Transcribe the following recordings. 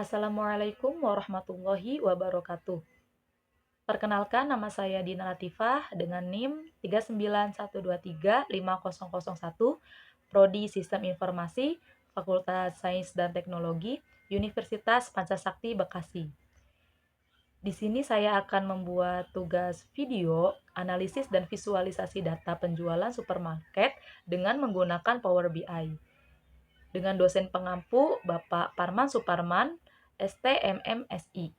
Assalamualaikum warahmatullahi wabarakatuh. Perkenalkan, nama saya Dina Latifah dengan NIM 391235001, Prodi Sistem Informasi, Fakultas Sains dan Teknologi, Universitas Pancasakti Bekasi. Di sini saya akan membuat tugas video, analisis dan visualisasi data penjualan supermarket dengan menggunakan Power BI. Dengan dosen pengampu Bapak Parman Suparman, STMMSI.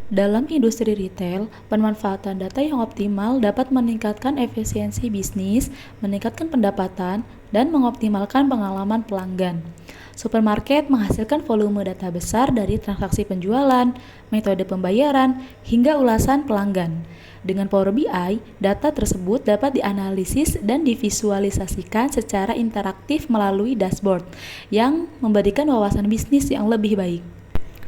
Dalam industri retail, pemanfaatan data yang optimal dapat meningkatkan efisiensi bisnis, meningkatkan pendapatan, dan mengoptimalkan pengalaman pelanggan. Supermarket menghasilkan volume data besar dari transaksi penjualan, metode pembayaran, hingga ulasan pelanggan. Dengan Power BI, data tersebut dapat dianalisis dan divisualisasikan secara interaktif melalui dashboard yang memberikan wawasan bisnis yang lebih baik.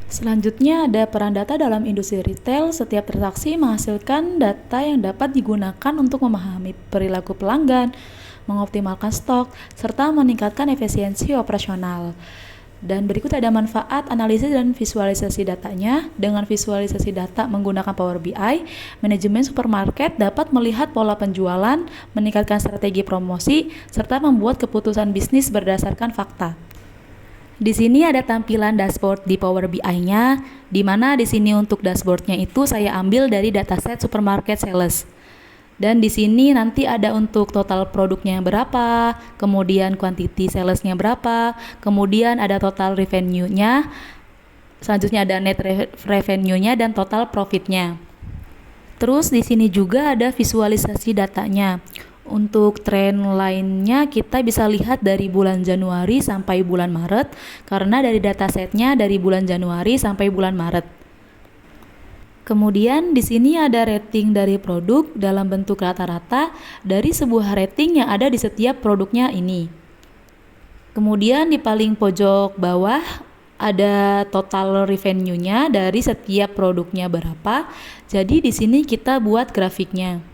Selanjutnya ada peran data dalam industri retail. Setiap transaksi menghasilkan data yang dapat digunakan untuk memahami perilaku pelanggan, mengoptimalkan stok, serta meningkatkan efisiensi operasional. Dan berikut ada manfaat analisis dan visualisasi datanya. Dengan visualisasi data menggunakan Power BI, manajemen supermarket dapat melihat pola penjualan, meningkatkan strategi promosi, serta membuat keputusan bisnis berdasarkan fakta. Di sini ada tampilan dashboard di Power BI-nya, di mana di sini untuk dashboard-nya itu saya ambil dari dataset supermarket sales. Dan di sini nanti ada untuk total produknya berapa, kemudian quantity sales-nya berapa, kemudian ada total revenue-nya, selanjutnya ada net revenue-nya dan total profit-nya. Terus di sini juga ada visualisasi datanya. Untuk tren lainnya kita bisa lihat dari bulan Januari sampai bulan Maret, karena dari datasetnya dari bulan Januari sampai bulan Maret. Kemudian di sini ada rating dari produk dalam bentuk rata-rata dari sebuah rating yang ada di setiap produknya ini. Kemudian di paling pojok bawah ada total revenue-nya dari setiap produknya berapa. Jadi di sini kita buat grafiknya.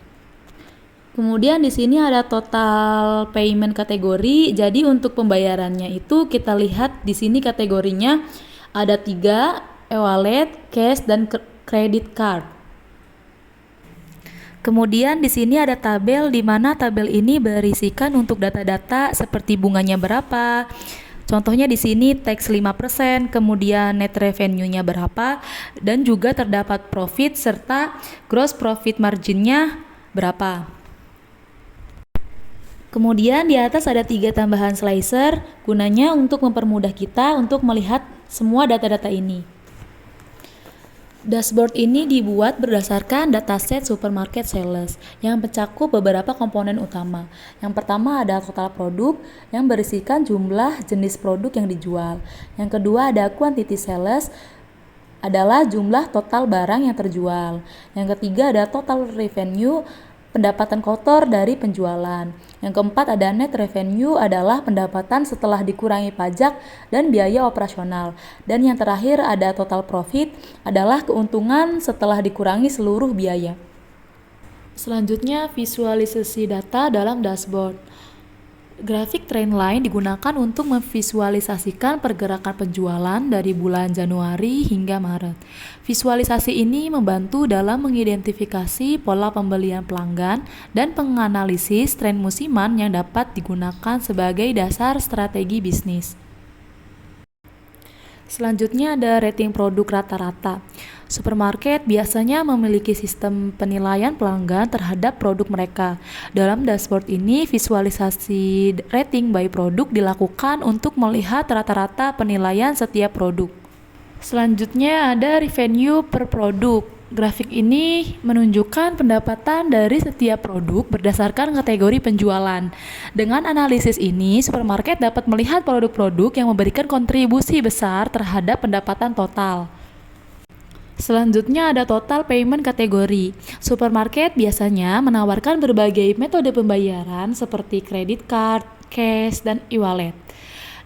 Kemudian di sini ada total payment kategori. Jadi untuk pembayarannya itu kita lihat di sini kategorinya ada 3, e-wallet, cash, dan credit card. Kemudian di sini ada tabel, di mana tabel ini berisikan untuk data-data seperti bunganya berapa. Contohnya di sini tax 5%, kemudian net revenue-nya berapa, dan juga terdapat profit serta gross profit margin-nya berapa. Kemudian di atas ada 3 tambahan slicer, gunanya untuk mempermudah kita untuk melihat semua data-data ini. Dashboard ini dibuat berdasarkan dataset supermarket sales yang mencakup beberapa komponen utama. Yang pertama ada total produk yang berisikan jumlah jenis produk yang dijual. Yang kedua ada quantity sales, adalah jumlah total barang yang terjual. Yang ketiga ada total revenue, pendapatan kotor dari penjualan. Yang keempat ada net revenue, adalah pendapatan setelah dikurangi pajak dan biaya operasional. Dan yang terakhir ada total profit, adalah keuntungan setelah dikurangi seluruh biaya. Selanjutnya visualisasi data dalam dashboard. Grafik trendline digunakan untuk memvisualisasikan pergerakan penjualan dari bulan Januari hingga Maret. Visualisasi ini membantu dalam mengidentifikasi pola pembelian pelanggan dan menganalisis tren musiman yang dapat digunakan sebagai dasar strategi bisnis. Selanjutnya ada rating produk rata-rata. Supermarket biasanya memiliki sistem penilaian pelanggan terhadap produk mereka. Dalam dashboard ini, visualisasi rating by produk dilakukan untuk melihat rata-rata penilaian setiap produk. Selanjutnya ada revenue per produk. Grafik ini menunjukkan pendapatan dari setiap produk berdasarkan kategori penjualan. Dengan analisis ini, supermarket dapat melihat produk-produk yang memberikan kontribusi besar terhadap pendapatan total. Selanjutnya ada total payment kategori. Supermarket biasanya menawarkan berbagai metode pembayaran seperti credit card, cash, dan e-wallet.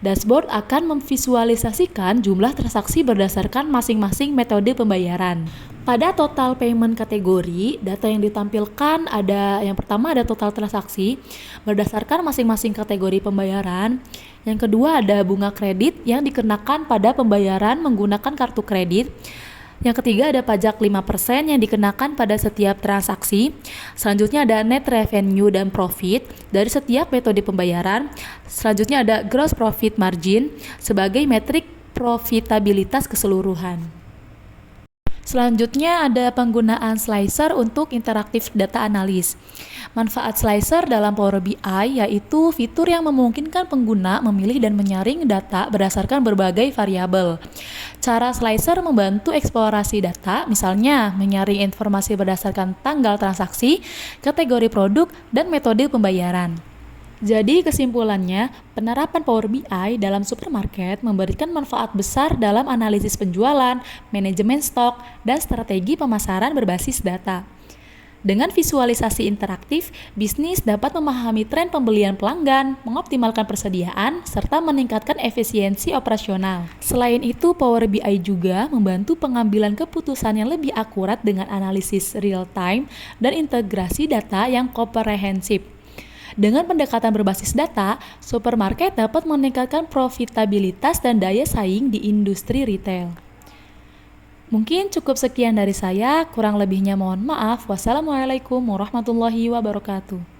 Dashboard akan memvisualisasikan jumlah transaksi berdasarkan masing-masing metode pembayaran. Pada total payment kategori, data yang ditampilkan yang pertama ada total transaksi berdasarkan masing-masing kategori pembayaran. Yang kedua ada bunga kredit yang dikenakan pada pembayaran menggunakan kartu kredit. Yang ketiga ada pajak 5% yang dikenakan pada setiap transaksi. Selanjutnya ada net revenue dan profit dari setiap metode pembayaran. Selanjutnya ada gross profit margin sebagai metrik profitabilitas keseluruhan. Selanjutnya ada penggunaan slicer untuk interaktif data analis. Manfaat slicer dalam Power BI yaitu fitur yang memungkinkan pengguna memilih dan menyaring data berdasarkan berbagai variabel. Cara slicer membantu eksplorasi data, misalnya menyaring informasi berdasarkan tanggal transaksi, kategori produk, dan metode pembayaran. Jadi kesimpulannya, penerapan Power BI dalam supermarket memberikan manfaat besar dalam analisis penjualan, manajemen stok, dan strategi pemasaran berbasis data. Dengan visualisasi interaktif, bisnis dapat memahami tren pembelian pelanggan, mengoptimalkan persediaan, serta meningkatkan efisiensi operasional. Selain itu, Power BI juga membantu pengambilan keputusan yang lebih akurat dengan analisis real-time dan integrasi data yang komprehensif. Dengan pendekatan berbasis data, supermarket dapat meningkatkan profitabilitas dan daya saing di industri retail. Mungkin cukup sekian dari saya, kurang lebihnya mohon maaf. Wassalamualaikum warahmatullahi wabarakatuh.